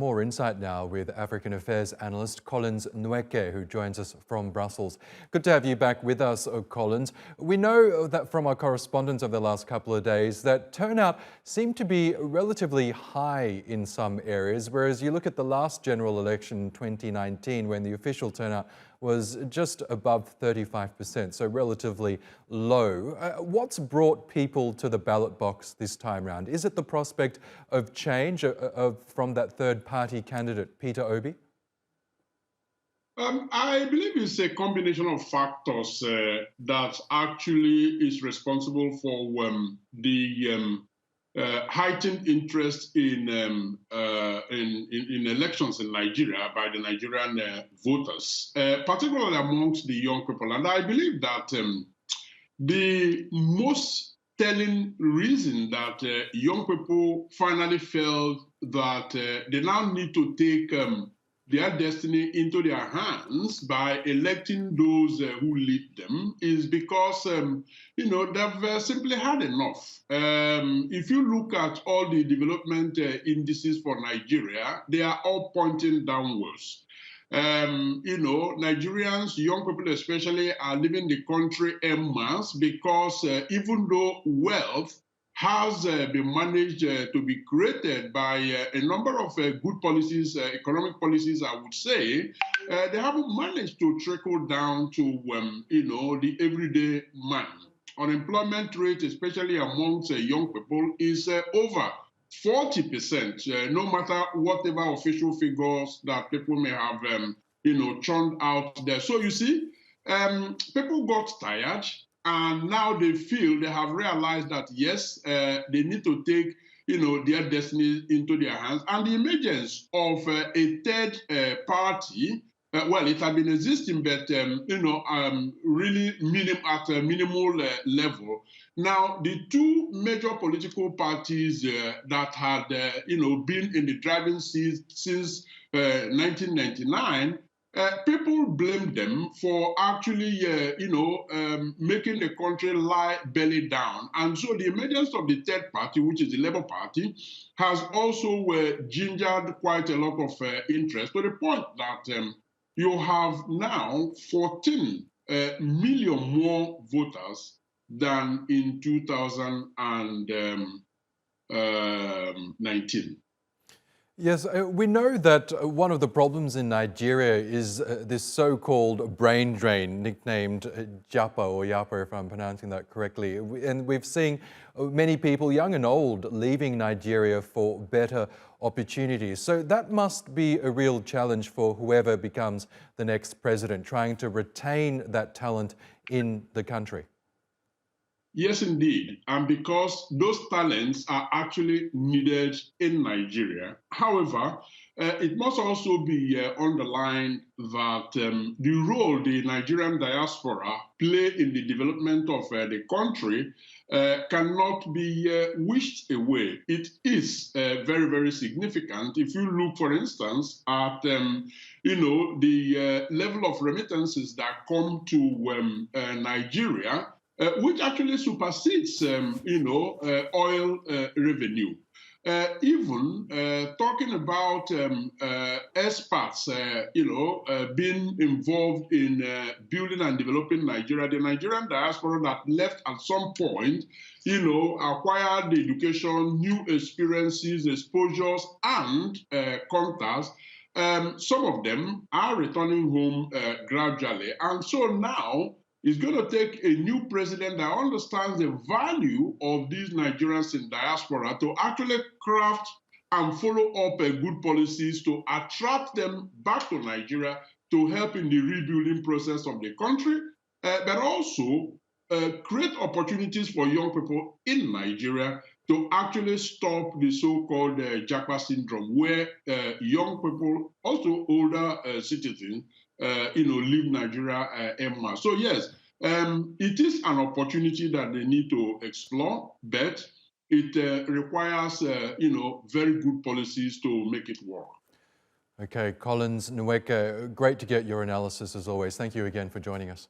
More insight now with African Affairs analyst Collins Nweke, who joins us from Brussels. Good to have you back with us, Collins. We know that from our correspondence over the last couple of days that turnout seemed to be relatively high in some areas, whereas you look at the last general election in 2019 when the official turnout was just above 35%, so relatively low. What's brought people to the ballot box this time round? Is it the prospect of change from that third-party candidate, Peter Obi? I believe it's a combination of factors that actually is responsible for the heightened interest in elections in Nigeria by the Nigerian voters, particularly amongst the young people. And I believe that the most telling reason that young people finally felt that they now need to take their destiny into their hands by electing those who lead them is because, they've simply had enough. If you look at all the development indices for Nigeria, they are all pointing downwards. Nigerians, young people especially, are leaving the country en masse because even though wealth has been managed to be created by a number of good policies, economic policies, I would say, they haven't managed to trickle down to, the everyday man. Unemployment rate, especially amongst young people, is over 40%, no matter whatever official figures that people may have, churned out there. So you see, people got tired. And now they feel, they have realized that, yes, they need to take, their destiny into their hands. And the emergence of a third party, well, it had been existing, but, really at a minimal level. Now, the two major political parties that had, been in the driving seat since 1999, people blame them for actually, making the country lie belly down. And so the emergence of the third party, which is the Labour Party, has also gingered quite a lot of interest to the point that you have now 14 million more voters than in 2019. Yes, we know that one of the problems in Nigeria is this so-called brain drain, nicknamed Japa or Yapa, if I'm pronouncing that correctly. And we've seen many people, young and old, leaving Nigeria for better opportunities. So that must be a real challenge for whoever becomes the next president, trying to retain that talent in the country. Yes, indeed. And because those talents are actually needed in Nigeria. However, it must also be underlined that the role the Nigerian diaspora play in the development of the country cannot be wished away. It is very, very significant. If you look, for instance, at the level of remittances that come to Nigeria, which actually supersedes, oil revenue. Even talking about expats, being involved in building and developing Nigeria, the Nigerian diaspora that left at some point, acquired education, new experiences, exposures, and contacts. Some of them are returning home gradually. And so now, it's going to take a new president that understands the value of these Nigerians in diaspora to actually craft and follow up good policies to attract them back to Nigeria to help in the rebuilding process of the country, but also create opportunities for young people in Nigeria to actually stop the so-called Japa syndrome, where young people, also older citizens, leave Nigeria en masse. So yes, it is an opportunity that they need to explore, but it requires, very good policies to make it work. Okay, Collins Nweke, great to get your analysis as always. Thank you again for joining us.